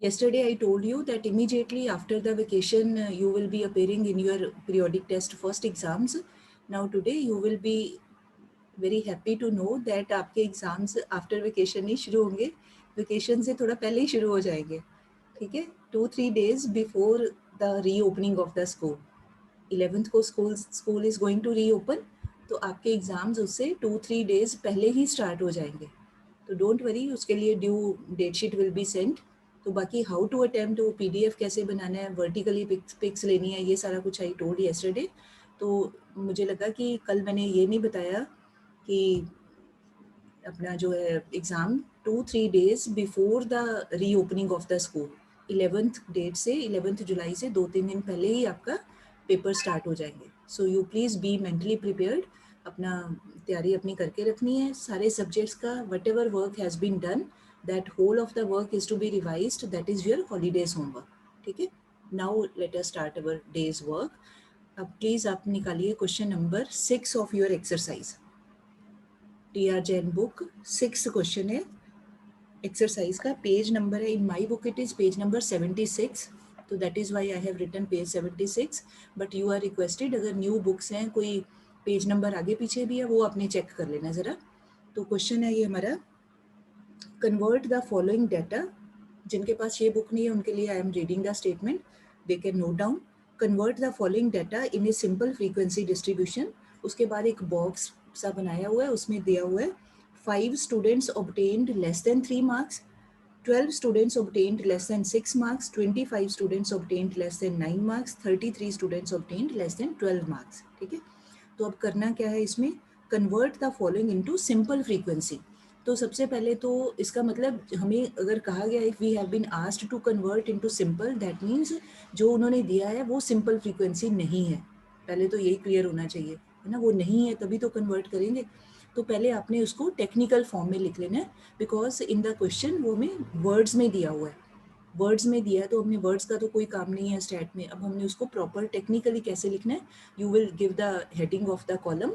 Yesterday I told you that immediately after the vacation you will be appearing in your periodic test first exams. Now today you will be very happy to know that आपके exams after vacation ही शुरू होंगे, vacation से थोड़ा पहले ही शुरू हो जाएंगे. ठीक है, 2-3 days before the reopening of the school. 11th को school is going to reopen, तो आपके एग्जाम्स उससे 2-3 days पहले ही स्टार्ट हो जाएंगे. तो डोंट वरी, उसके लिए due date sheet will be sent. तो बाकी हाउ टू अटेम्प्ट, वो पीडीएफ कैसे बनाना है, वर्टिकली पिक्स लेनी है, ये सारा कुछ आई टोल्ड यस्टरडे. तो मुझे लगा कि कल मैंने ये नहीं बताया कि अपना जो है exam 2-3 days before the reopening of the school, 11th date से 11th जुलाई से 2-3 दिन पहले ही आपका पेपर स्टार्ट हो जाएंगे. So you please be mentally prepared. अपना तैयारी अपनी करके रखनी है सारे सब्जेक्ट्स का. Whatever work has been done, that whole of the work is to be revised, that is your holidays homework. ठीक है, now let us start our days work. अब प्लीज़ आप निकालिए question number 6 of your exercise. T R. Jain book 6 question है exercise का. Page number है, इन माई book it is page number 76. तो that is why I have written page 76. But you are requested, अगर new books हैं, कोई पेज नंबर आगे पीछे भी है, वो आपने चेक कर लेना ज़रा. तो क्वेश्चन है ये हमारा, कन्वर्ट द फॉलोइंग डाटा. जिनके पास ये बुक नहीं है उनके लिए I am reading the statement, they can note down. Convert the following data in a simple frequency distribution. उसके बाद एक बॉक्स सा बनाया हुआ है, उसमें दिया हुआ है 5 students obtained less than 3 marks, 12 students obtained less than 6 marks, 25 students obtained less than 9 marks, 33 students obtained less than 12 marks. ठीक है, तो अब करना क्या है इसमें, convert the following into simple frequency. तो सबसे पहले तो इसका मतलब, हमें अगर कहा गया if we have been asked to convert into simple, that means जो उन्होंने दिया है वो सिंपल फ्रीक्वेंसी नहीं है. पहले तो यही क्लियर होना चाहिए, है ना, वो नहीं है तभी तो कन्वर्ट करेंगे. तो पहले आपने उसको टेक्निकल फॉर्म में लिख लेना है, बिकॉज इन द क्वेश्चन वो में वर्ड्स में दिया हुआ है. वर्ड्स में दिया है तो हमने वर्ड्स का तो कोई काम नहीं है स्टैट में. अब हमने उसको प्रॉपर टेक्निकली कैसे लिखना है, you will give the heading of the column,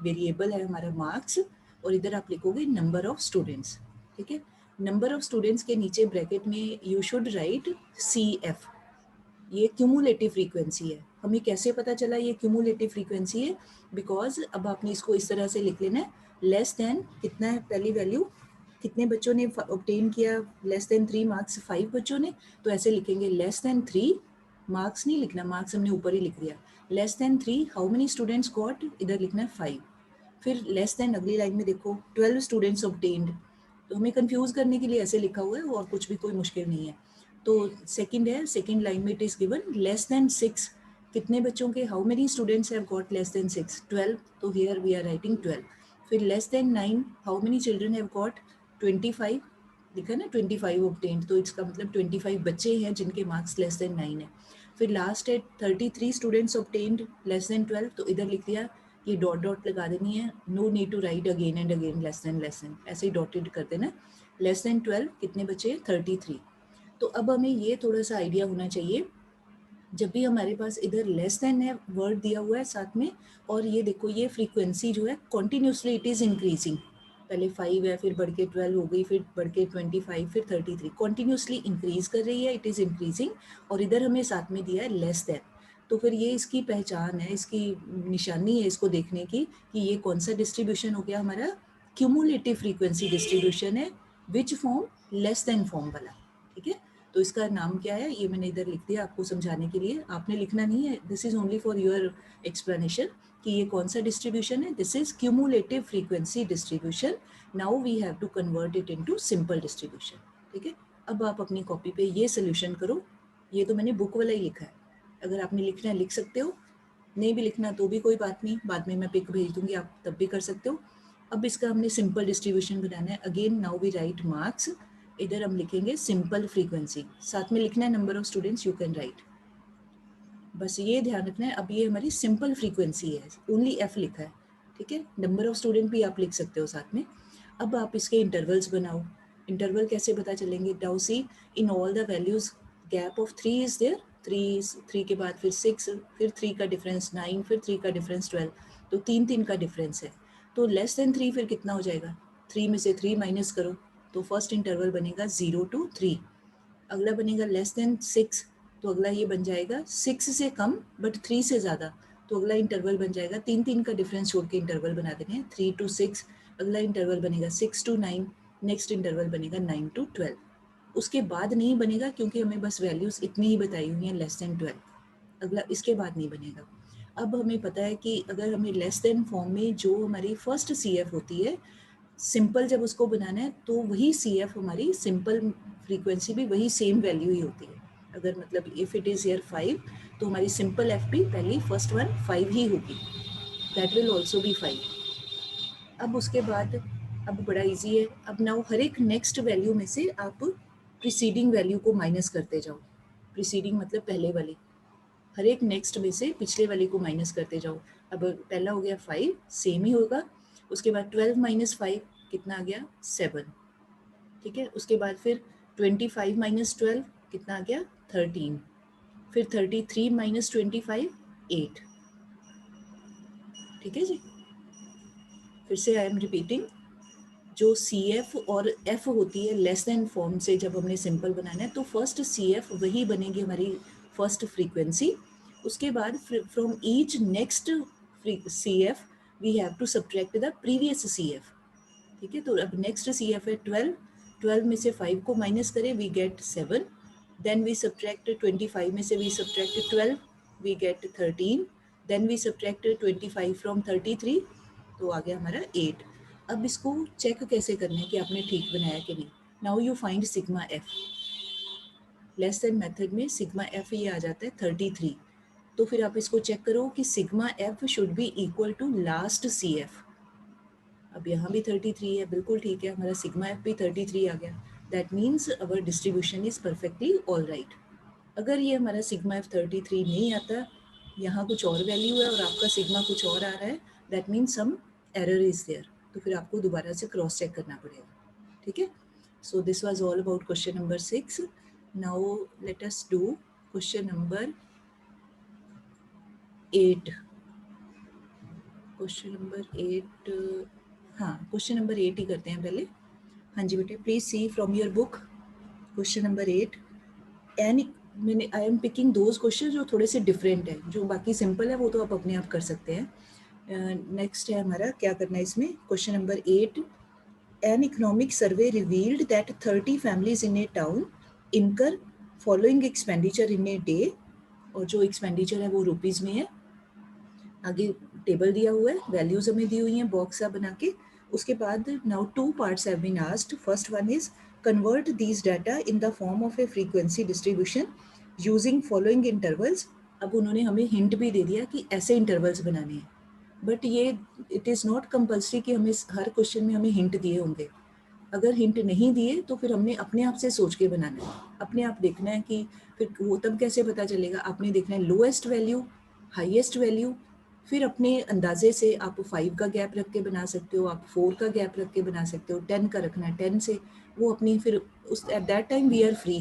variable है हमारा मार्क्स, और इधर आप लिखोगे नंबर ऑफ स्टूडेंट्स. ठीक है, नंबर ऑफ स्टूडेंट्स के नीचे ब्रैकेट में यू शुड राइट CF. ये क्यूमुलेटिव फ्रीक्वेंसी है. हमें कैसे पता चला ये क्यूमुलेटिव फ्रीक्वेंसी है, बिकॉज अब आपने इसको इस तरह से लिख लेना है, लेस देन कितना है पहली वैल्यू, कितने बच्चों ने ऑब्टेन किया, लेस देन 3 मार्क्स 5 बच्चों ने, तो ऐसे लिखेंगे लेस देन 3 मार्क्स, नहीं लिखना मार्क्स हमने ऊपर ही लिख दिया, less than 3 how many students got, इधर लिखना है 5. फिर लेस देन अगली लाइन में देखो 12 स्टूडेंट्स ऑब्टेन्ड, तो हमें कंफ्यूज करने के लिए ऐसे लिखा हुआ है, और कुछ भी कोई मुश्किल नहीं है. तो सेकंड है, सेकंड लाइन में it is given less than 6, कितने बच्चों के, how many students have got less than 6, 12, तो हियर वी आर राइटिंग 12. फिर less than 9, how many children have got 25, लिखा ना 25 ऑब्टेन्ड, तो इसका मतलब 25 बच्चे हैं जिनके मार्क्स लेस देन 9 है. फिर लास्ट है 33 स्टूडेंट्स ऑब्टेन्ड लेस देन 12, तो इधर लिख दिया, ये डॉट डॉट लगा देनी है, no need to write again and again less then, ऐसे ही डॉटेड कर देना. लेस देन 12 कितने बच्चे, 33. तो अब हमें ये थोड़ा सा आइडिया होना चाहिए, जब भी हमारे पास इधर लेस देन है वर्ड दिया हुआ है साथ में, और ये देखो ये फ्रीक्वेंसी जो है कॉन्टिन्यूसली इट इज़ इंक्रीजिंग, पहले 5 है, फिर बढ़ के 12 हो गई, फिर बढ़ के 25, फिर 33, कॉन्टिन्यूसली इंक्रीज कर रही है, इट इज़ इंक्रीजिंग. और इधर हमें साथ में दिया है लेस देन, तो फिर ये इसकी पहचान है, इसकी निशानी है इसको देखने की कि ये कौन सा डिस्ट्रीब्यूशन हो गया हमारा, क्यूमुलेटिव फ्रीक्वेंसी डिस्ट्रीब्यूशन है, which form, less than form वाला. ठीक है, तो इसका नाम क्या है, ये मैंने इधर लिख दिया आपको समझाने के लिए, आपने लिखना नहीं है, this is only for your explanation कि ये कौन सा डिस्ट्रीब्यूशन है. This is cumulative frequency distribution. Now we have to convert it into simple distribution. ठीक है, अब आप अपनी कॉपी पे ये सोल्यूशन करो. ये तो मैंने बुक वाला ही लिखा है, अगर आपने लिखना है लिख सकते हो, नहीं भी लिखना तो भी कोई बात नहीं, बाद में मैं पिक भेज दूंगी, आप तब भी कर सकते हो. अब इसका हमने सिंपल डिस्ट्रीब्यूशन बनाना है. Again now we write marks, इधर हम लिखेंगे सिंपल फ्रीक्वेंसी, साथ में लिखना है number of students, you can write. बस ये ध्यान रखना है, अब ये हमारी सिंपल फ्रीक्वेंसी है, ओनली F लिखा है. ठीक है, नंबर ऑफ स्टूडेंट भी आप लिख सकते हो साथ में. अब आप इसके इंटरवल्स बनाओ. इंटरवल कैसे पता चलेंगे, डाउ see in all the values gap of 3 is there, 3 के बाद फिर 6, फिर 3 का डिफरेंस 9, फिर 3 का डिफरेंस 12, तो 3 का डिफरेंस है. तो लेस देन 3 फिर कितना हो जाएगा, 3 में से 3 माइनस करो, तो फर्स्ट इंटरवल बनेगा 0 to 3. अगला बनेगा लेस देन 6, तो अगला ये बन जाएगा 6 से कम बट 3 से ज़्यादा, तो अगला इंटरवल बन जाएगा 3 का डिफरेंस छोड़ के इंटरवल बना देने हैं 3 to 6, अगला इंटरवल बनेगा 6 to 9, नेक्स्ट इंटरवल बनेगा 9 to 12। उसके बाद नहीं बनेगा क्योंकि हमें बस वैल्यूज़ इतनी ही बताई हुई हैं लेस देन 12, अगला इसके बाद नहीं बनेगा। अब हमें पता है कि अगर हमें लेस देन फॉर्म में जो हमारी फर्स्ट सी एफ होती है, सिंपल जब उसको बनाना है तो वही सी एफ हमारी सिंपल फ्रीक्वेंसी भी वही सेम वैल्यू ही होती है। अगर मतलब इफ़ इट इज़ हियर 5, तो हमारी सिंपल एफ भी पहली फर्स्ट वन 5 ही होगी, दैट विल ऑल्सो बी 5। अब उसके बाद अब बड़ा इजी है, अब नाउ हर एक नेक्स्ट वैल्यू में से आप प्रीसीडिंग वैल्यू को माइनस करते जाओ। प्रीसीडिंग मतलब पहले वाली, हर एक नेक्स्ट में से पिछले वाले को माइनस करते जाओ। अब पहला हो गया 5, सेम ही होगा। उसके बाद 12 माइनस 5 कितना आ गया 7, ठीक है। उसके बाद फिर 25 माइनस 12 कितना आ गया 13, फिर 33 माइनस 25 8, ठीक है जी। फिर से आई एम रिपीटिंग, जो सी एफ और एफ होती है लेस देन फॉर्म से जब हमने सिंपल बनाना है तो फर्स्ट सी एफ वही बनेगी हमारी फर्स्ट फ्रीक्वेंसी। उसके बाद from each next C F we have to subtract the previous C F, ठीक है। तो अब नेक्स्ट सी एफ है 12, 12 में से 5 को माइनस करें we get 7, then we subtract 25 में से we subtract 12 we get 13, then we subtract 25 from 33, तो आ गया हमारा 8। अब इसको चेक कैसे करना है कि आपने ठीक बनाया कि नहीं। Now you find sigma F, less than method में सिग्मा एफ ये आ जाता है 33, तो फिर आप इसको चेक करो कि sigma F should be equal to last C F. अब यहाँ भी 33 है, बिल्कुल ठीक है, हमारा सिग्मा एफ भी 33 आ गया, that means our distribution is perfectly all right. अगर ये हमारा सिग्मा एफ 33 नहीं आता, यहाँ कुछ और वैल्यू है और आपका सिग्मा कुछ और आ रहा है, that means some error is there, तो फिर आपको दोबारा से क्रॉस चेक करना पड़ेगा, ठीक है। So this was all about question number 6। Now let us do question number 8। Question number 8, हाँ क्वेश्चन नंबर 8 ही करते हैं पहले। हाँ जी बेटे, please see from your book question number 8 and मैंने I am picking those question जो थोड़े से डिफरेंट है, जो बाकी सिंपल है वो तो आप अपने आप कर सकते हैं। नेक्स्ट है हमारा क्या करना है इसमें, question number 8, an economic survey revealed that 30 families in a town incur following expenditure in a day, और जो एक्सपेंडिचर है वो रुपीज़ में है। आगे टेबल दिया हुआ है, वैल्यूज हमें दी हुई हैं बॉक्स सा बना के। उसके बाद now 2 parts have been asked. First one is convert these data in the form of a frequency distribution using following intervals. अब उन्होंने हमें हिंट भी दे दिया कि ऐसे इंटरवल्स बनाने हैं, बट ये इट इज़ नॉट कंपल्सरी कि हमें हर क्वेश्चन में हमें हिंट दिए होंगे। अगर हिंट नहीं दिए तो फिर हमने अपने आप से सोच के बनाना है, अपने आप देखना है कि फिर वो तब कैसे पता चलेगा। आपने देखना है लोएस्ट वैल्यू, हाईएस्ट वैल्यू, फिर अपने अंदाजे से आप 5 का गैप रख के बना सकते हो, आप 4 का गैप रख के बना सकते हो, 10 का रखना है 10 से, वो अपनी फिर उस at that time we are free,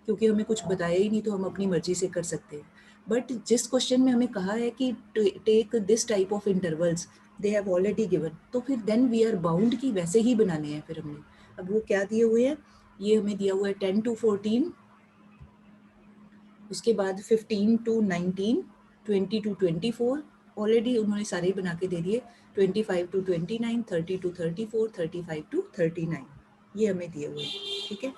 क्योंकि हमें कुछ बताया ही नहीं तो हम अपनी मर्जी से कर सकते हैं। बट जिस क्वेश्चन में हमें कहा है कि take this type of intervals, they have already given, तो फिर देन वी आर बाउंड कि वैसे ही बनाने हैं फिर हमने। अब वो क्या दिए हुए हैं, ये हमें दिया हुआ है 10 to 14, उसके बाद 15 to 19, 20 to 24, ऑलरेडी उन्होंने सारे बना के दे दिए, 25 to 29, 30 to 34, 35 to 39, ये हमें दिए हुए हैं, ठीक है।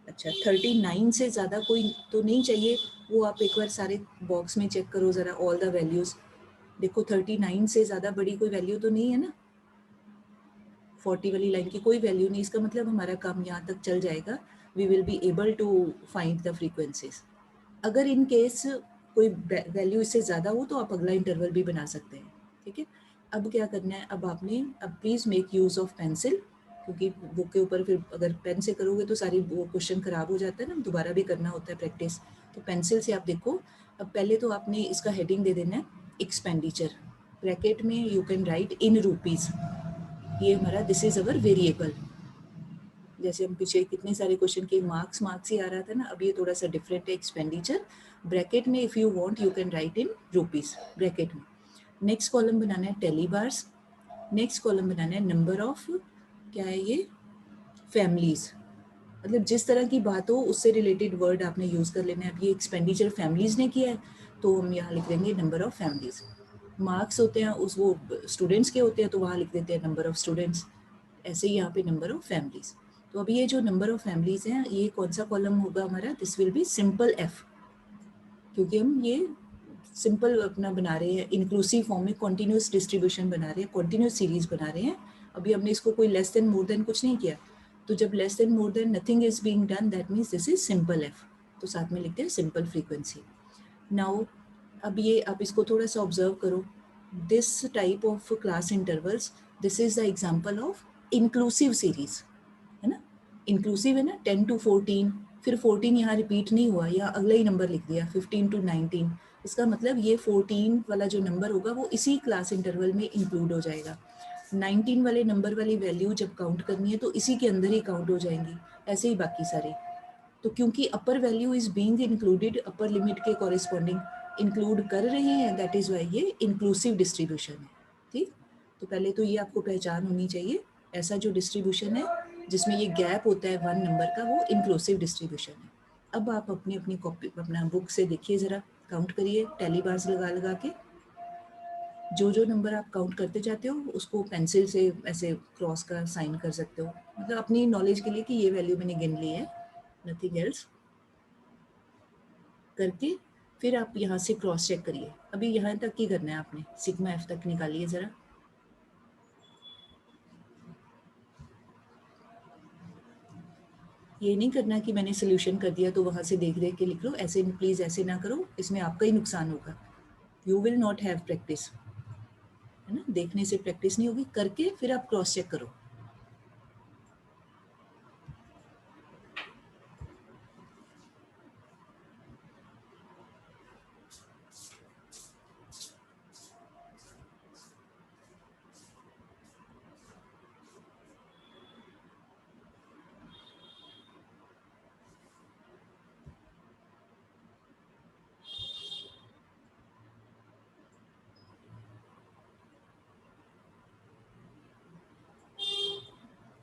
अच्छा 39 से ज़्यादा कोई तो नहीं चाहिए, वो आप एक बार सारे बॉक्स में चेक करो ज़रा ऑल द वैल्यूज़, देखो 39 से ज़्यादा बड़ी कोई वैल्यू तो नहीं है ना, 40 वाली लाइन की कोई वैल्यू नहीं, इसका मतलब हमारा काम यहाँ तक चल जाएगा, we will be able to find the frequencies. अगर इन केस कोई वैल्यू इससे ज़्यादा हो तो आप अगला इंटरवल भी बना सकते हैं, ठीक है। अब क्या करना है, अब आपने अब please make use of pencil, क्योंकि बुक के ऊपर फिर अगर पेन से करोगे तो सारी वो क्वेश्चन ख़राब हो जाता है ना, दोबारा भी करना होता है प्रैक्टिस, तो पेंसिल से आप देखो। अब पहले तो आपने इसका हेडिंग दे देना है एक्सपेंडिचर, ब्रैकेट में you can right in rupees, ये हमारा दिस इज़ अवर वेरिएबल। जैसे हम पीछे कितने सारे क्वेश्चन के मार्क्स मार्क्स ही आ रहा था ना, अब ये थोड़ा सा डिफरेंट है, एक्सपेंडिचर ब्रैकेट में if you want you can right in rupees bracket में। नेक्स्ट कॉलम बनाना है टेली बार्स, नेक्स्ट कॉलम बनाना है नंबर ऑफ क्या है ये फैमिलीज़, मतलब जिस तरह की बात हो उससे रिलेटेड वर्ड आपने यूज़ कर लेना है। अब ये एक्सपेंडिचर फैमिलीज़ ने किया है तो हम यहाँ लिख देंगे नंबर ऑफ़ फैमिलीज़। मार्क्स होते हैं उस वो स्टूडेंट्स के होते हैं तो वहाँ लिख देते हैं नंबर ऑफ़ स्टूडेंट्स। ऐसे ही यहाँ पे नंबर ऑफ़ फैमिलीज़। तो अभी ये जो नंबर ऑफ़ फैमिलीज़ हैं ये कौन सा कॉलम होगा हमारा? This will be simple F, क्योंकि हम ये सिंपल अपना बना रहे हैं, इंक्लूसिव फॉर्म में कॉन्टिन्यूस डिस्ट्रीब्यूशन बना रहे हैं, कॉन्टिन्यूस सीरीज बना रहे हैं। अभी हमने इसको कोई लेस देन मोर देन कुछ नहीं किया, तो जब less than more than nothing is being done that means this is simple F, तो साथ में लिखते हैं सिंपल फ्रीक्वेंसी। नाउ अब ये आप इसको थोड़ा सा ऑब्जर्व करो, this type of class intervals, this is the example of inclusive series, है ना। इंक्लूसिव है ना, 10 to 14, फिर 14 यहाँ रिपीट नहीं हुआ, यहाँ अगला ही नंबर लिख दिया 15 to 19। इसका मतलब ये 14 वाला जो नंबर होगा वो इसी क्लास इंटरवल में इंक्लूड हो जाएगा। 19 वाले नंबर वाली वैल्यू जब काउंट करनी है तो इसी के अंदर ही काउंट हो जाएंगी, ऐसे ही बाकी सारे। तो क्योंकि अपर value is being included, upper limit के कॉरेस्पॉन्डिंग इंक्लूड कर रहे हैं, दैट इज वाई ये इंक्लूसिव डिस्ट्रीब्यूशन है। ठीक, तो पहले तो ये आपको पहचान होनी चाहिए, ऐसा जो डिस्ट्रीब्यूशन है जिसमें ये गैप होता है वन नंबर का वो इंक्लूसिव डिस्ट्रीब्यूशन है। अब आप अपनी अपनी कॉपी अपना बुक से देखिए, ज़रा काउंट करिए टैली बार्स लगा लगा के। जो जो नंबर आप काउंट करते जाते हो उसको पेंसिल से ऐसे क्रॉस का साइन कर सकते हो, मतलब अपनी नॉलेज के लिए कि ये वैल्यू मैंने गिन ली है, नथिंग एल्स करके। फिर आप यहाँ से क्रॉस चेक करिए। अभी यहाँ तक ही करना है आपने, सिग्मा एफ तक निकालिए ज़रा। ये नहीं करना कि मैंने सोल्यूशन कर दिया तो वहाँ से देख देख के लिख लो, ऐसे प्लीज़ ऐसे ना करो, इसमें आपका ही नुकसान होगा। You will not have practice, है ना, देखने से प्रैक्टिस नहीं होगी, करके फिर आप क्रॉस चेक करो।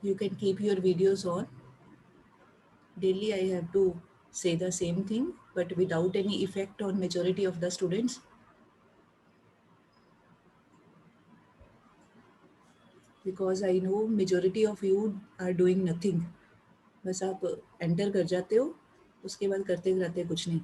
You can keep your videos on. Daily I have to say the same thing, but without any effect on majority of the students. Because I know majority of you are doing nothing. बस आप enter कर जाते हो, उसके बाद करते रहते कुछ नहीं।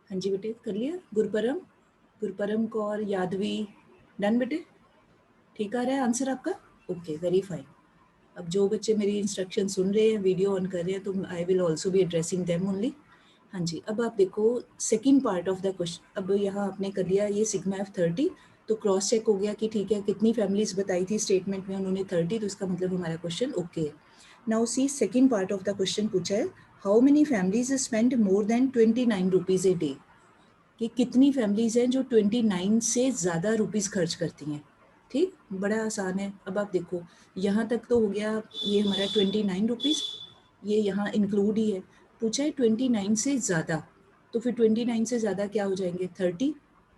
हाँ जी बेटे, कर लिया। गुरपरम, गुरपरम कौर, यादवी, डन बेटे? ठीक आ रहा है आंसर आपका? Okay, very fine. अब जो बच्चे मेरी इंस्ट्रक्शन सुन रहे हैं, वीडियो ऑन कर रहे हैं, तो I will also be addressing them only. हाँ जी, अब आप देखो second part of the question. अब यहाँ आपने कर लिया ये सिग्मा एफ 30, तो क्रॉस चेक हो गया कि ठीक है, कितनी फैमिलीज बताई थी स्टेटमेंट में उन्होंने 30, तो इसका मतलब हमारा क्वेश्चन ओके है। Now see second part of the question पूछा है, how many families spend more than 29 rupees a day, कि कितनी फैमिलीज हैं जो 29 से ज़्यादा रुपीज़ खर्च करती हैं। ठीक, बड़ा आसान है। अब आप देखो यहाँ तक तो हो गया, ये हमारा 29 रुपीज़, ये यहाँ इंक्लूड ही है। पूछा है 29 से ज़्यादा, तो फिर 29 से ज़्यादा क्या हो जाएंगे? 30,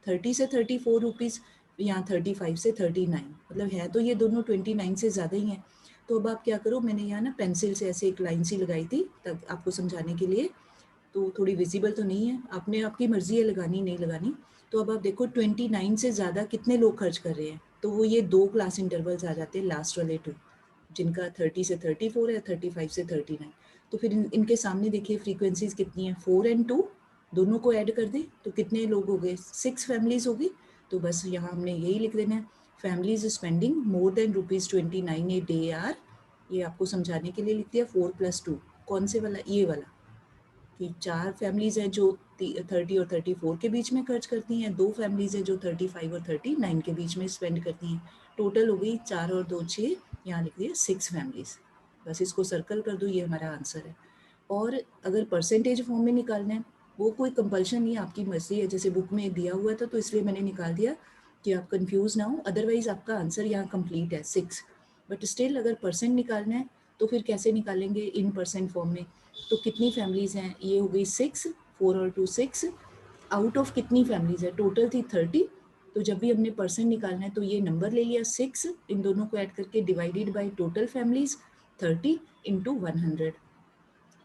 30 से 34 रुपीज़, यहाँ 35 से 39, मतलब है तो ये दोनों 29 से ज़्यादा ही हैं। तो अब आप क्या करो, मैंने यहाँ ना पेंसिल से ऐसे एक लाइन सी लगाई थी तब आपको समझाने के लिए, तो थोड़ी विजिबल तो नहीं है, आपने आपकी मर्जी है लगानी नहीं लगानी। तो अब आप देखो 29 से ज़्यादा कितने लोग खर्च कर रहे हैं, तो वो ये दो क्लास इंटरवल्स आ जाते हैं, लास्ट वाले टू, जिनका 30 से 34 है, 35 से 39। तो फिर इनके सामने देखिए फ्रीक्वेंसीज कितनी है, 4 और 2 दोनों को ऐड कर दें तो कितने लोग हो गए? 6 फैमिलीज होगी। तो बस यहाँ हमने यही लिख देना है, families spending more than ₹29 a day are, ये आपको समझाने के लिए लिख दिया 4+2। कौन से वाला? ये वाला, कि 4 फैमिलीज़ हैं जो 30 और 34 के बीच में खर्च करती हैं, 2 फैमिलीज़ हैं जो 35 और 39 के बीच में स्पेंड करती हैं। टोटल हो गई 4 और 2 6, यहाँ लिख दिया 6 फैमिलीज़। बस इसको सर्कल कर दो, ये हमारा आंसर है। और अगर परसेंटेज फॉर्म में निकालना है, वो कोई कंपल्शन नहीं है, आपकी मर्ज़ी है। जैसे बुक में दिया हुआ था तो इसलिए मैंने निकाल दिया, कि आप कंफ्यूज ना हो, अदरवाइज आपका आंसर यहाँ कंप्लीट है 6। बट स्टिल अगर परसेंट निकालना है तो फिर कैसे निकालेंगे इन परसेंट फॉर्म में। तो कितनी फैमिलीज हैं, ये हो गई 6, 4 और 2 6, आउट ऑफ कितनी फैमिलीज है, टोटल थी 30। तो जब भी हमने परसेंट निकालना है तो ये नंबर ले लिया 6, इन दोनों को ऐड करके divided by total families 30 into 100।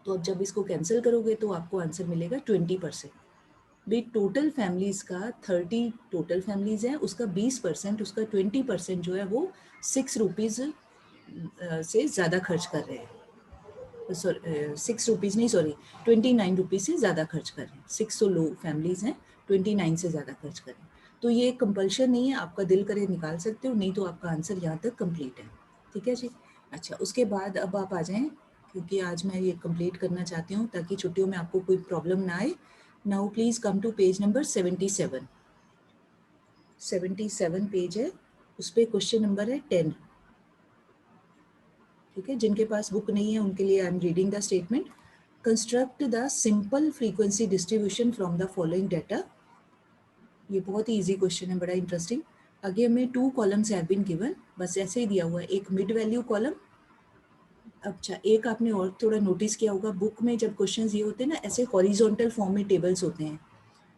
तो अब जब इसको कैंसिल करोगे तो आपको आंसर मिलेगा 20%। भाई टोटल फैमिलीज का 30 टोटल फैमिलीज है, उसका 20%, उसका 20% जो है वो 6 रुपीज़ से ज़्यादा खर्च कर रहे हैं। सॉरी 6 रुपीज़ नहीं, सॉरी 29 रुपीज़ से ज़्यादा खर्च कर रहे हैं। 6 तो लो फैमिलीज़ हैं, 29 से ज़्यादा खर्च कर रहे हैं। तो ये कंपल्शन नहीं है, आपका दिल करे निकाल सकते हो, नहीं तो आपका आंसर यहाँ तक कंप्लीट है। ठीक है जी। अच्छा, उसके बाद अब आप आ जाएं, क्योंकि आज मैं ये कंप्लीट करना चाहती हूँ ताकि छुट्टियों में आपको कोई प्रॉब्लम ना आए। Now please come to page number 77। 77 page है, उस पर क्वेश्चन नंबर है 10। ठीक है, जिनके पास बुक नहीं है उनके लिए I am reading the statement. Construct the simple frequency distribution from the following data. ये बहुत ही इजी क्वेश्चन है, बड़ा इंटरेस्टिंग। आगे हमें 2 कॉलम्स हैव बीन गिवन, बस ऐसे ही दिया हुआ है, एक मिड वैल्यू कॉलम। अच्छा, एक आपने और थोड़ा नोटिस किया होगा, बुक में जब क्वेश्चंस ये होते हैं ना ऐसे हॉरिजॉन्टल फॉर्म में टेबल्स होते हैं,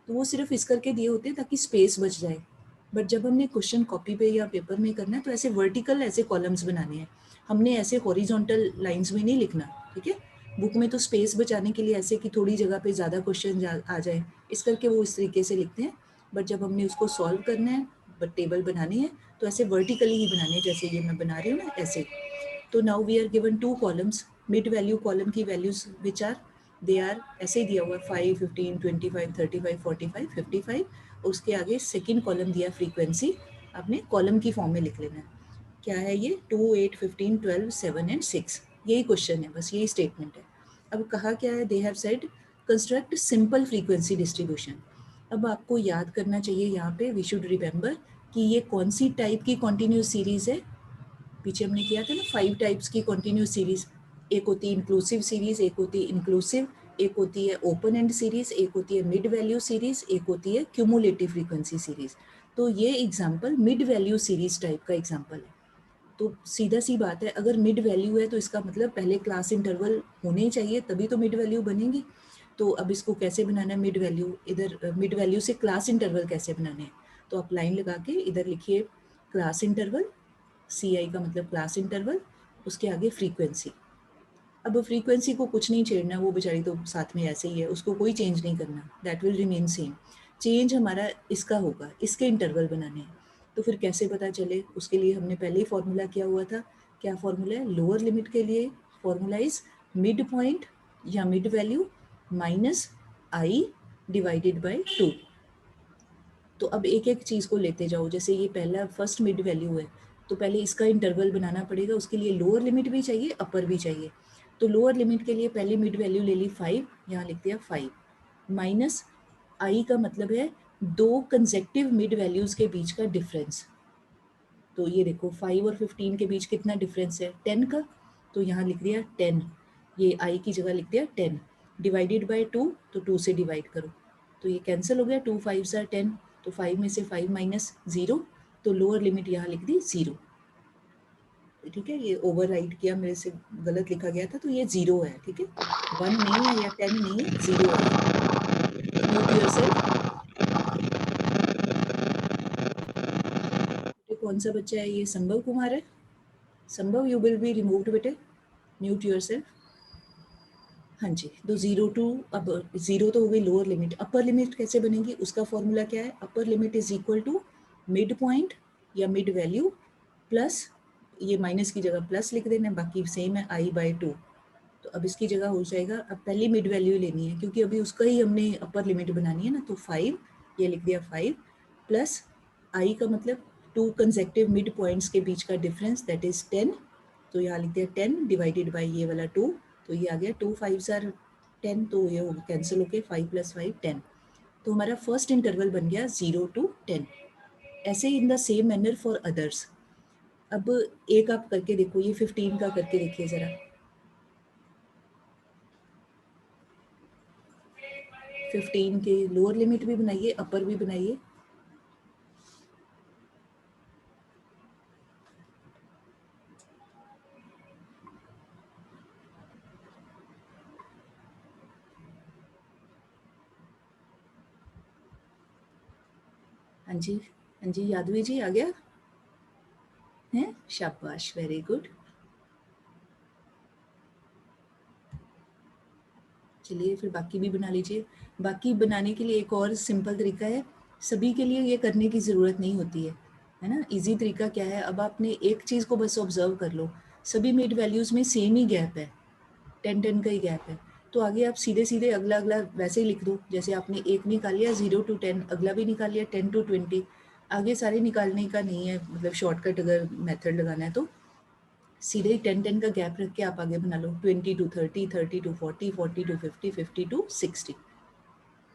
तो वो सिर्फ इस करके दिए होते हैं ताकि स्पेस बच जाए। बट जब हमने क्वेश्चन कॉपी पे या पेपर में करना है तो ऐसे वर्टिकल ऐसे कॉलम्स बनाने हैं, हमने ऐसे हॉरिजॉन्टल लाइंस में नहीं लिखना। ठीक है, बुक में तो स्पेस बचाने के लिए ऐसे कि थोड़ी जगह पे ज़्यादा क्वेश्चन आ जाए, इस करके वो इस तरीके से लिखते हैं। बट जब हमने उसको सॉल्व करना है, बट टेबल बनानी है, तो ऐसे वर्टिकली ही बनाने हैं, जैसे ये मैं बना रही हूँ ना ऐसे। तो now we are given 2 columns, mid value column की values which are they are ऐसे ही दिया हुआ है 5, 15, 25, 35, 45, 55। उसके आगे सेकंड कॉलम दिया फ्रीक्वेंसी, आपने कॉलम की फॉर्म में लिख लेना है। क्या है ये, 2, 8, 15, 12, 7 एंड 6। यही क्वेश्चन है, बस यही स्टेटमेंट है। अब कहा क्या है, they have said construct simple frequency distribution. अब आपको याद करना चाहिए यहाँ पे, वी शुड रिमेंबर कि ये कौन सी टाइप की कॉन्टिन्यूस सीरीज है। पीछे हमने किया था ना 5 टाइप्स की कॉन्टिन्यूस सीरीज। एक होती है इंक्लूसिव सीरीज, एक होती है इंक्लूसिव, एक होती है ओपन एंड सीरीज, एक होती है मिड वैल्यू सीरीज, एक होती है क्यूमुलेटिव फ्रीक्वेंसी सीरीज। तो ये example mid value series type का एग्जांपल है। तो सीधा सी बात है, अगर मिड वैल्यू है तो इसका मतलब पहले क्लास इंटरवल होने ही चाहिए, तभी तो मिड वैल्यू बनेगी। तो अब इसको कैसे बनाना है मिड वैल्यू, इधर मिड वैल्यू से क्लास इंटरवल कैसे बनाने हैं। तो आप लाइन लगा के इधर लिखिए क्लास इंटरवल, सी आई का मतलब क्लास इंटरवल, उसके आगे फ्रीक्वेंसी। अब फ्रीक्वेंसी को कुछ नहीं छेड़ना, वो बेचारी तो साथ में ऐसे ही है, उसको कोई चेंज नहीं करना, that will remain same. Change हमारा इसका होगा, इसके इंटरवल बनाने हैं। तो फिर कैसे पता चले, उसके लिए हमने पहले ही फॉर्मूला किया हुआ था। क्या फॉर्मूला है, लोअर लिमिट के लिए फॉर्मूला इज मिड पॉइंट या mid value minus I divided by 2। तो अब एक एक चीज़ को लेते जाओ, जैसे ये पहला फर्स्ट मिड वैल्यू है, तो पहले इसका इंटरवल बनाना पड़ेगा, उसके लिए लोअर लिमिट भी चाहिए अपर भी चाहिए। तो लोअर लिमिट के लिए पहली मिड वैल्यू ले ली 5, यहाँ लिख दिया 5, माइनस आई का मतलब है 2 कंसेक्टिव मिड वैल्यूज़ के बीच का डिफरेंस। तो ये देखो 5 और 15 के बीच कितना डिफरेंस है, 10 का। तो यहाँ लिख दिया 10, ये आई की जगह लिख दिया 10, डिवाइडेड बाई 2, तो 2 से डिवाइड करो, तो ये कैंसिल हो गया, 2 5 आर 10, तो 5 में से 5 माइनस 0, तो लोअर लिमिट यहाँ लिख दी 0। ठीक है, ये ओवर राइट किया, मेरे से गलत लिखा गया था, तो ये 0 है। ठीक है, 1 नहीं है या 10 नहीं है, 0 है। Mute yourself. कौन सा बच्चा है ये, संभव कुमार है। संभव, यू विल बी रिमूव्ड बेटे, म्यूट योरसेल्फ। हाँ जी, तो 0 टू, अब 0 तो हो गई लोअर लिमिट, अपर लिमिट कैसे बनेगी, उसका फॉर्मूला क्या है, upper limit is equal to mid point या मिड वैल्यू प्लस, ये माइनस की जगह प्लस लिख देना, बाकी सेम है आई बाई 2। तो अब इसकी जगह हो जाएगा, अब पहली मिड वैल्यू लेनी है क्योंकि अभी उसका ही हमने अपर लिमिट बनानी है ना, तो 5, ये लिख दिया 5, प्लस आई का मतलब 2 कंसेक्टिव मिड पॉइंट्स के बीच का डिफरेंस, दैट इज 10। तो यहाँ लिख दिया 10 डिवाइडेड बाई ये वाला 2, तो ये आ गया 2 5 आर 10, तो ये हो कैंसिल होके 5 + 5 10। तो हमारा फर्स्ट इंटरवल बन गया 0 to 10। ऐसे ही in the same manner for others. अब एक आप करके देखो, ये 15 का करके देखिए ज़रा। 15 के लोअर लिमिट भी बनाइए, अपर भी बनाइए। हाँ जी, हाँ जी, यादवी जी आ गया है, शाबाश, वेरी गुड। चलिए फिर बाकी भी बना लीजिए। बाकी बनाने के लिए एक और सिंपल तरीका है, सभी के लिए ये करने की ज़रूरत नहीं होती है ना। इजी तरीका क्या है, अब आपने एक चीज़ को बस ऑब्जर्व कर लो, सभी मिड वैल्यूज़ में सेम ही गैप है, 10-10 का ही गैप है, तो आगे आप सीधे सीधे अगला अगला वैसे ही लिख दो, जैसे आपने एक निकाल लिया 0 to 10, अगला भी निकाल लिया 10 to 20, आगे सारे निकालने का नहीं है, मतलब शॉर्टकट अगर मेथड लगाना है तो सीधे ही 10-10 का गैप रख के आप आगे बना लो, 20 to 30, 30 to 40, 40 to 50, 50 to 60।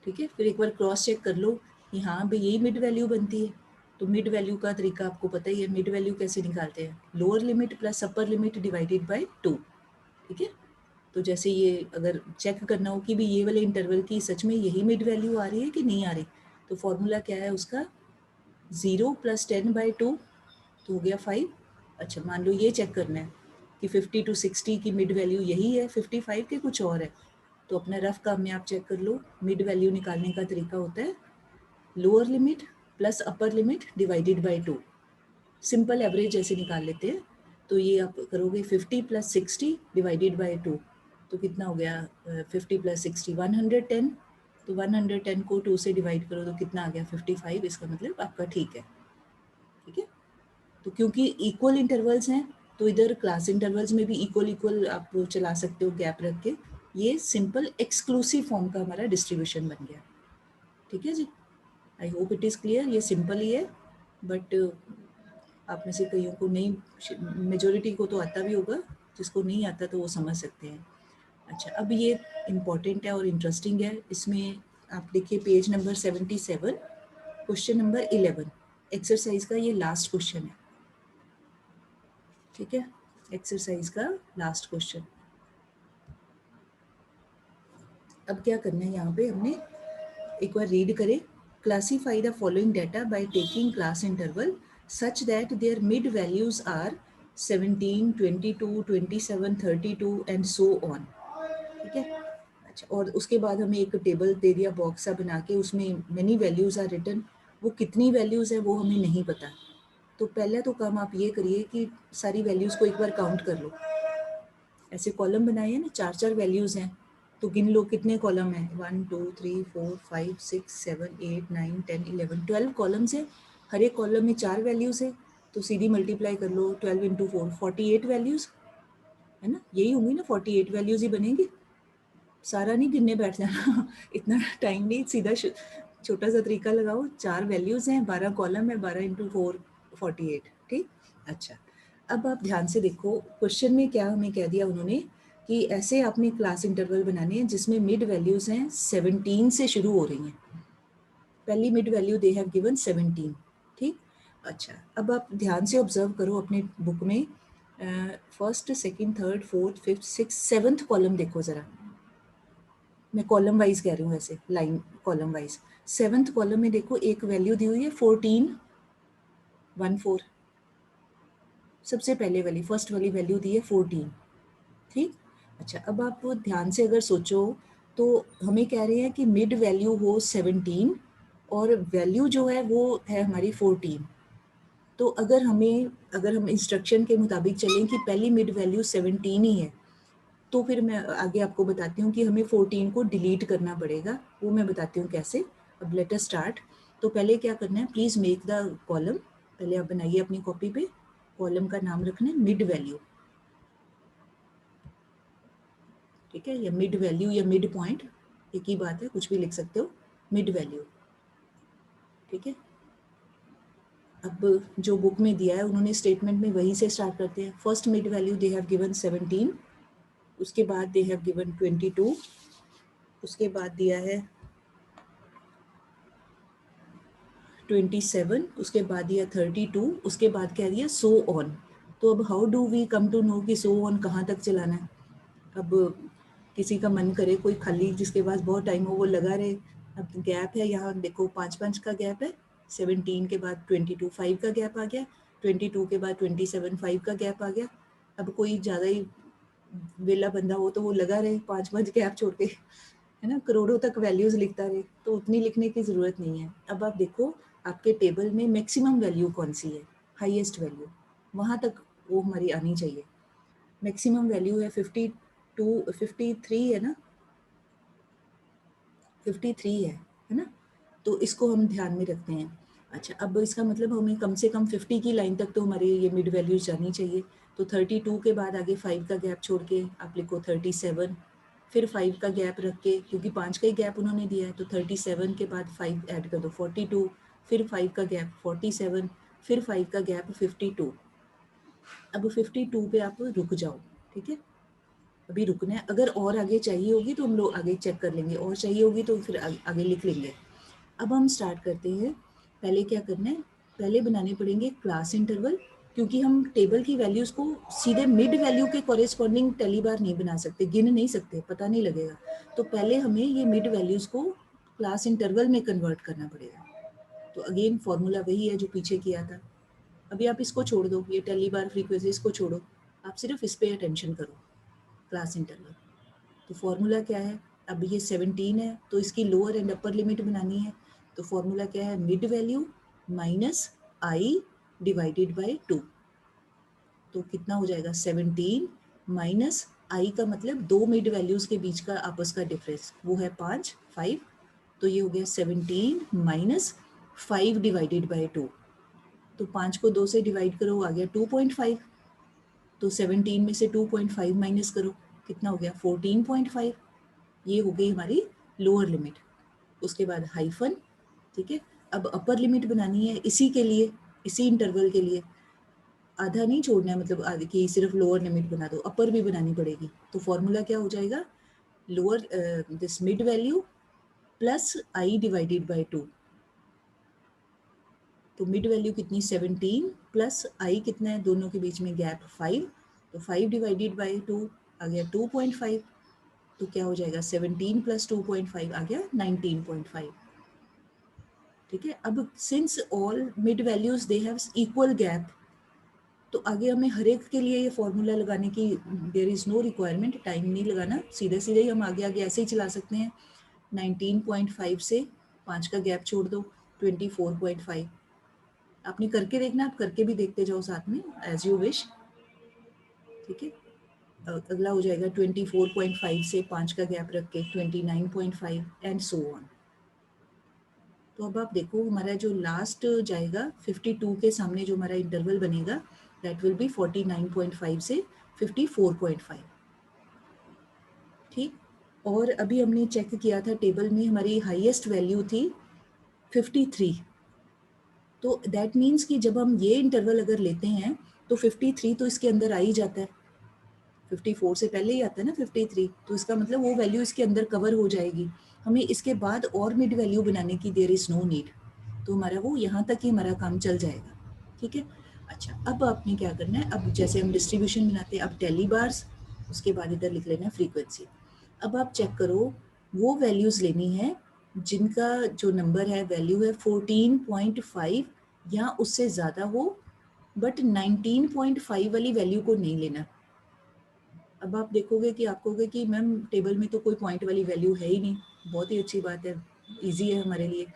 ठीक है, फिर एक बार क्रॉस चेक कर लो कि हाँ भाई यही मिड वैल्यू बनती है। तो मिड वैल्यू का तरीका आपको पता ही है, मिड वैल्यू कैसे निकालते हैं, lower limit plus upper limit divided by 2। ठीक है, तो जैसे ये अगर चेक करना हो कि भी ये वाले इंटरवल की सच में यही मिड वैल्यू आ रही है कि नहीं आ रही, तो फॉर्मूला क्या है उसका, 0 + 10/2, तो हो गया 5। अच्छा, मान लो ये चेक करना है कि 50 to 60 की मिड वैल्यू यही है, 55 के कुछ और है, तो अपना रफ काम में आप चेक कर लो। मिड वैल्यू निकालने का तरीका होता है lower limit plus upper limit divided by 2। Simple average जैसे निकाल लेते हैं, तो ये आप करोगे 50 + 60 डिवाइडेड बाय 2, तो कितना हो गया, 50 + 60 110, तो 110 को 2 से डिवाइड करो तो कितना आ गया 55, इसका मतलब आपका ठीक है। ठीक है, तो क्योंकि इक्वल इंटरवल्स हैं तो इधर क्लास इंटरवल्स में भी इक्वल इक्वल आप चला सकते हो गैप रख के। ये सिंपल एक्सक्लूसिव फॉर्म का हमारा डिस्ट्रीब्यूशन बन गया। ठीक है जी, I hope it is clear. ये सिंपल ही है, बट आप में से कईयों को नहीं, मेजोरिटी को तो आता भी होगा, जिसको नहीं आता तो वो समझ सकते हैं। अच्छा, अब ये इम्पॉर्टेंट है और इंटरेस्टिंग है, इसमें आप देखिए page number 77, question number 11, exercise का ये लास्ट क्वेश्चन है। ठीक है, एक्सरसाइज का लास्ट क्वेश्चन। अब क्या करना है, यहाँ पे हमने एक बार रीड करें, classify the following data by taking class interval such that their mid values are 17, 22, 27, 32 and so on. ठीक है, अच्छा, और उसके बाद हमें एक टेबल दे दिया बॉक्स सा बना के, उसमें मेनी वैल्यूज आर रिटन, वो कितनी वैल्यूज है वो हमें नहीं पता। तो पहला तो काम आप ये करिए कि सारी वैल्यूज को एक बार काउंट कर लो। ऐसे कॉलम बनाए हैं ना, 4-4 वैल्यूज हैं, तो गिन लो कितने कॉलम हैं, 1 2 3 4 5 6 7 8 9 10 11 12 कॉलम्स है, हर एक कॉलम में 4 वैल्यूज है, तो सीधी मल्टीप्लाई कर लो 12 × 4 48 वैल्यूज है ना, यही होंगी ना, 48 वैल्यूज ही बनेंगी। सारा नहीं गिनने बैठ जाना इतना टाइम नहीं, सीधा छोटा सा तरीका लगाओ, 4 वैल्यूज हैं, 12 कॉलम है, 12 × 4 48। ठीक, अच्छा, अब आप ध्यान से देखो क्वेश्चन में क्या हमें कह दिया उन्होंने कि ऐसे आपने क्लास इंटरवल बनाने हैं जिसमें मिड वैल्यूज हैं 17 से शुरू हो रही हैं। पहली mid value they have given 17। ठीक, अच्छा, अब आप ध्यान से ऑब्जर्व करो अपने बुक में, first second third fourth fifth six seventh column देखो ज़रा, मैं कॉलम वाइज कह रही हूँ, ऐसे line column wise. Seventh column में देखो एक वैल्यू दी हुई है 14 14, सबसे पहले वाली फर्स्ट वाली वैल्यू दी है 14। ठीक, अच्छा, अब आप ध्यान से अगर सोचो तो हमें कह रहे हैं कि मिड वैल्यू हो 17 और वैल्यू जो है वो है हमारी 14। तो अगर हम इंस्ट्रक्शन के मुताबिक चलें कि पहली मिड वैल्यू 17 ही है, तो फिर मैं आगे आपको बताती हूँ कि हमें 14 को डिलीट करना पड़ेगा, वो मैं बताती हूँ कैसे। अब लेट अस स्टार्ट। तो पहले क्या करना है, प्लीज़ मेक द कॉलम, पहले आप बनाइए अपनी कॉपी पे, कॉलम का नाम रखना है मिड वैल्यू। ठीक है, या मिड वैल्यू या मिड पॉइंट एक ही बात है, कुछ भी लिख सकते हो, मिड वैल्यू। ठीक है, अब जो बुक में दिया है उन्होंने स्टेटमेंट में वहीं से स्टार्ट करते हैं। First mid value they have given 17, उसके बाद दे हैव गिवन 22, उसके बाद दिया है 27, उसके बाद दिया 32, उसके बाद कह दिया सो ऑन। तो अब how do we come to know कि सो ऑन कहाँ तक चलाना है। अब किसी का मन करे, कोई खाली जिसके पास बहुत टाइम हो वो लगा रहे। अब गैप है यहाँ देखो, 5 का गैप है, 17 के बाद 22 5 का गैप आ गया, 22 के बाद 27 5 का गैप आ गया। अब कोई ज़्यादा ही वेला बंदा हो तो वो लगा रहे 5 गैप छोड़ के, है ना, करोड़ों तक वैल्यूज़ लिखता रहे, तो उतनी लिखने की ज़रूरत नहीं है। अब आप देखो आपके टेबल में मैक्सिमम वैल्यू कौन सी है, हाईएस्ट वैल्यू, वहाँ तक वो हमारी आनी चाहिए। मैक्सिमम वैल्यू है 53 है ना, 53 है ना, तो इसको हम ध्यान में रखते हैं। अच्छा, अब इसका मतलब हमें कम से कम 50 की लाइन तक तो हमारे ये मिड वैल्यूज जानी चाहिए। तो 32 के बाद आगे 5 का गैप छोड़ के आप लिखो 37, फिर 5 का गैप रख के, क्योंकि 5 का ही गैप उन्होंने दिया है, तो 37 के बाद 5 ऐड कर दो 42, फिर 5 का गैप 47, फिर 5 का गैप 52। अब 52 पे आप रुक जाओ, ठीक है, अभी रुकना है। अगर और आगे चाहिए होगी तो हम लोग आगे चेक कर लेंगे, और चाहिए होगी तो फिर आगे लिख लेंगे। अब हम स्टार्ट करते हैं। पहले क्या करना है, पहले बनाने पड़ेंगे क्लास इंटरवल, क्योंकि हम टेबल की वैल्यूज़ को सीधे मिड वैल्यू के कॉरेस्पॉन्डिंग टेली बार नहीं बना सकते, गिन नहीं सकते, पता नहीं लगेगा। तो पहले हमें ये मिड वैल्यूज़ को क्लास इंटरवल में कन्वर्ट करना पड़ेगा। तो अगेन फॉर्मूला वही है जो पीछे किया था। अभी आप इसको छोड़ दो, ये टेली बार फ्रीक्वेंसी इसको छोड़ो, आप सिर्फ इस पर अटेंशन करो, क्लास इंटरवल। तो फॉर्मूला क्या है, अब ये 17 है तो इसकी लोअर एंड अपर लिमिट बनानी है। तो फॉर्मूला क्या है, mid value minus I divided by 2। तो कितना हो जाएगा 17 माइनस आई का मतलब दो मिड वैल्यूज़ के बीच का आपस का डिफरेंस, वो है 5। तो ये हो गया 17 माइनस 5 डिवाइडेड बाय 2। तो 5 को 2 से डिवाइड करो, आ गया 2.5। तो 17 में से 2.5 माइनस करो, कितना हो गया 14.5। ये हो गई हमारी लोअर लिमिट। उसके बाद हाइफन, ठीक है। अब अपर लिमिट बनानी है इसी के लिए, इसी इंटरवल के लिए आधा नहीं छोड़ना है, मतलब आगे की सिर्फ लोअर लिमिट बना दो, अपर भी बनानी पड़ेगी। तो फॉर्मूला क्या हो जाएगा, lower this mid value plus I divided by 2। तो मिड वैल्यू कितनी 17 प्लस आई कितना है, दोनों के बीच में गैप 5। तो 5 डिवाइडेड बाय 2 आ गया 2.5। तो क्या हो जाएगा 17 प्लस 2.5 आ गया 19.5। ठीक है। अब since all mid values they have equal gap, तो आगे हमें हर एक के लिए ये फॉर्मूला लगाने की there is no requirement, time नहीं लगाना, सीधे सीधे ही हम आगे आगे ऐसे ही चला सकते हैं। 19.5 से 5 का गैप छोड़ दो 24.5। आपने करके देखना, आप करके भी देखते जाओ साथ में एज यू विश, ठीक है। अगला हो जाएगा 24.5 से 5 का गैप रख के 29.5 एंड सो ऑन। तो अब आप देखो हमारा जो लास्ट जाएगा 52 के सामने जो हमारा इंटरवल बनेगा दैट विल बी 49.5 से 54.5। ठीक। और अभी हमने चेक किया था टेबल में हमारी हाईएस्ट वैल्यू थी 53। तो दैट मीन्स कि जब हम ये इंटरवल अगर लेते हैं तो 53 तो इसके अंदर आ ही जाता है, 54 से पहले ही आता है ना 53। तो इसका मतलब वो वैल्यू इसके अंदर कवर हो जाएगी, हमें इसके बाद और मिड वैल्यू बनाने की देयर इज़ नो नीड। तो हमारा वो यहाँ तक ही हमारा काम चल जाएगा, ठीक है। अच्छा, अब आपने क्या करना है, अब जैसे हम डिस्ट्रीब्यूशन बनाते हैं, अब टेली बार्स, उसके बाद इधर लिख लेना फ्रीक्वेंसी। अब आप चेक करो वो वैल्यूज़ लेनी है जिनका जो नंबर है वैल्यू है 14.5 या उससे ज़्यादा हो, बट 19.5 वाली वैल्यू को नहीं लेना। अब आप देखोगे कि आप कहोगे कि मैम टेबल में तो कोई पॉइंट वाली वैल्यू है ही नहीं, बहुत ही अच्छी बात है, इजी है हमारे लिए,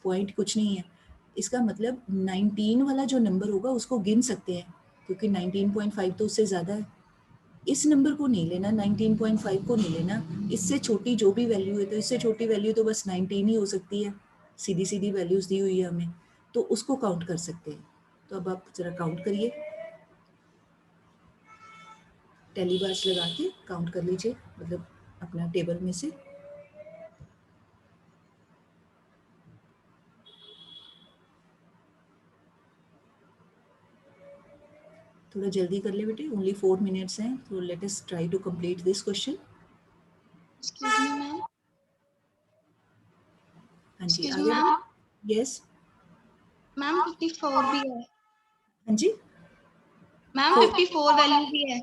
पॉइंट कुछ नहीं है। इसका मतलब 19 वाला जो नंबर होगा उसको गिन सकते हैं, क्योंकि 19.5 तो उससे ज़्यादा है। इस नंबर को नहीं लेना, 19.5 को नहीं लेना, इससे छोटी जो भी वैल्यू है, तो इससे छोटी वैल्यू तो बस 19 ही हो सकती है, सीधी सीधी वैल्यूज़ दी हुई है हमें, तो उसको काउंट कर सकते हैं। तो अब आप ज़रा काउंट करिए, टेली बार्स लगा के काउंट कर लीजिए, मतलब अपना टेबल में से। थोड़ा जल्दी कर ले बेटे, ओनली 4 मिनट्स हैं, तो let us try to complete this question. Excuse me ma'am, हाँ जी, एक्सक्यूज मी आगे मैम, बढ़ो। यस मैम 54 भी है हाँ जी, मैम, 54 वैल्यू भी है।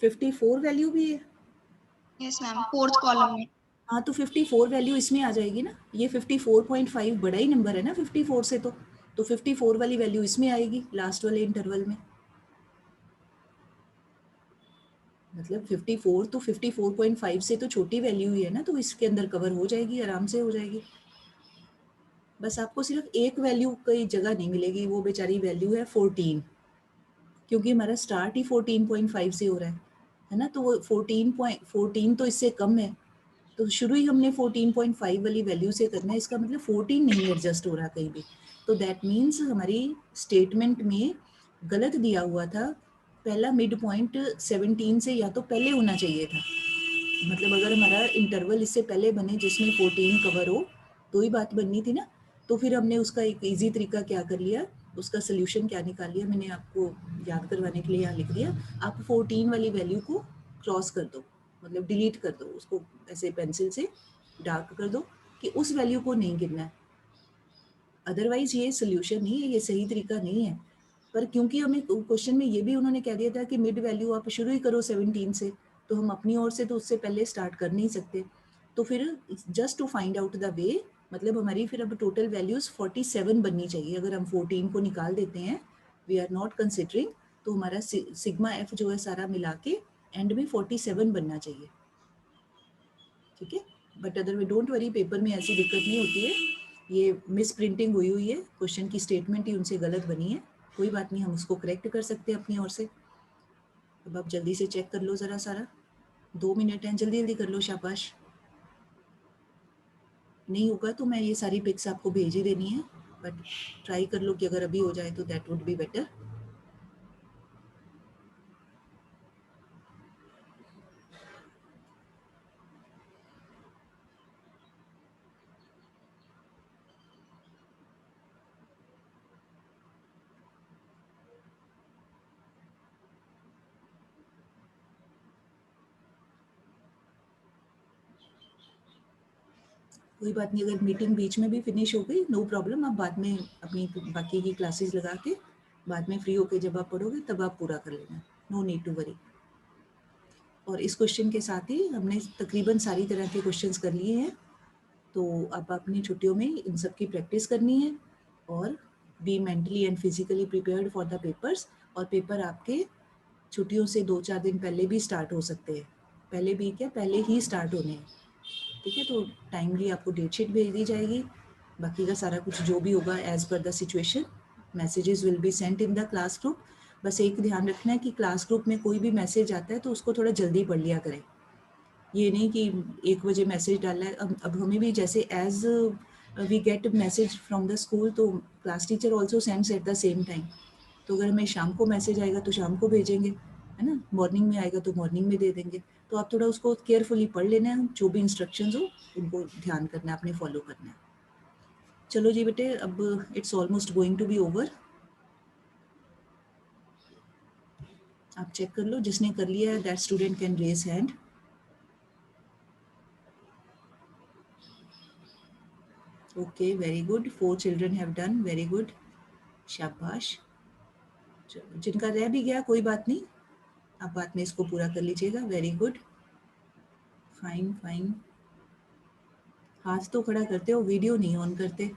54 वैल्यू भी है। यस मैम, फोर्थ कॉलम में। हाँ, तो 54 वैल्यू इसमें आ जाएगी ना, ये 54.5 बड़ा ही नंबर है ना 54 से, तो 54 वाली वैल्यू इसमें आएगी लास्ट वाले इंटरवल में। मतलब 54 तो 54.5 से तो छोटी वैल्यू ही है ना, तो इसके अंदर कवर हो जाएगी, आराम से हो जाएगी। बस आपको सिर्फ एक वैल्यू की जगह नहीं मिलेगी, वो बेचारी वैल्यू है 14, क्योंकि हमारा स्टार्ट ही 14.5 से हो रहा है ना, तो वो 14 तो इससे कम है, तो शुरू ही हमने 14.5 वाली वैल्यू से करना है, इसका मतलब 14 नहीं एडजस्ट हो रहा कहीं भी, तो दैट मीन्स हमारी स्टेटमेंट में गलत दिया हुआ था, पहला मिड पॉइंट 17 से या तो पहले होना चाहिए था, मतलब अगर हमारा इंटरवल इससे पहले बने जिसमें 14 कवर हो तो ही बात बननी थी ना, तो फिर हमने उसका एक इजी तरीका क्या कर लिया, उसका सोल्यूशन क्या निकाल लिया, मैंने आपको याद करवाने के लिए यहाँ लिख दिया, आप 14 वाली वैल्यू को क्रॉस कर दो, मतलब डिलीट कर दो उसको, ऐसे पेंसिल से डार्क कर दो कि उस वैल्यू को नहीं गिनना है, अदरवाइज ये सोल्यूशन नहीं है, ये सही तरीका नहीं है, पर क्योंकि हमें क्वेश्चन में ये भी उन्होंने कह दिया था कि मिड वैल्यू आप शुरू ही करो 17 से, तो हम अपनी ओर से तो उससे पहले स्टार्ट कर नहीं सकते, तो फिर just to find out the way, मतलब हमारी फिर अब टोटल वैल्यूज 47 बननी चाहिए, अगर हम 14 को निकाल देते हैं, वी आर नॉट कंसिडरिंग, तो हमारा सिग्मा एफ जो है सारा मिला के एंड में 47 बनना चाहिए, ठीक है। But other way don't worry, paper में ऐसी दिक्कत नहीं होती है, ये मिस प्रिंटिंग हुई हुई है, क्वेश्चन की स्टेटमेंट ही उनसे गलत बनी है, कोई बात नहीं, हम उसको करेक्ट कर सकते हैं अपनी ओर से। अब आप जल्दी से चेक कर लो ज़रा सारा, 2 मिनट हैं, जल्दी जल्दी कर लो, शाबाश। नहीं होगा तो मैं ये सारी पिक्स आपको भेज ही देनी है, बट ट्राई कर लो कि अगर अभी हो जाए तो दैट वुड बी बेटर। कोई बात नहीं, अगर मीटिंग बीच में भी फिनिश हो गई, नो प्रॉब्लम, आप बाद में अपनी बाकी की क्लासेस लगा के बाद में फ्री होके जब आप पढ़ोगे तब आप पूरा कर लेना, नो नीड टू वरी। और इस क्वेश्चन के साथ ही हमने तकरीबन सारी तरह के क्वेश्चंस कर लिए हैं, तो अब अपनी छुट्टियों में इन सब की प्रैक्टिस करनी है और be mentally and physically prepared for the papers, और पेपर आपके छुट्टियों से 2-4 दिन पहले भी स्टार्ट हो सकते हैं, पहले भी क्या, पहले ही स्टार्ट होने हैं, ठीक है। तो टाइमली आपको डेट शीट भेज दी जाएगी, बाकी का सारा कुछ जो भी होगा as per the situation, messages will be sent in the class group. बस एक ध्यान रखना है कि क्लास ग्रुप में कोई भी मैसेज आता है तो उसको थोड़ा जल्दी पढ़ लिया करें, ये नहीं कि 1 बजे मैसेज डाला है, अब हमें भी जैसे as we get message from the school, तो class teacher also sends at the same time, तो अगर हमें शाम को मैसेज आएगा तो शाम को भेजेंगे, है ना, मॉर्निंग में आएगा तो मॉर्निंग में दे देंगे, तो आप थोड़ा उसको केयरफुली पढ़ लेना है, जो भी इंस्ट्रक्शंस हो उनको ध्यान करना है, आपने फॉलो करना है। चलो जी बेटे, अब it's almost going to be over, आप चेक कर लो, जिसने कर लिया है that student can raise hand. Okay, very good, 4 children have done, very good, शाबाश। चलो, जिनका रह भी गया कोई बात नहीं, आप बाद में इसको पूरा कर लीजिएगा, वेरी गुड, फाइन फाइन। हाथ तो खड़ा करते हो, वीडियो नहीं ऑन करते।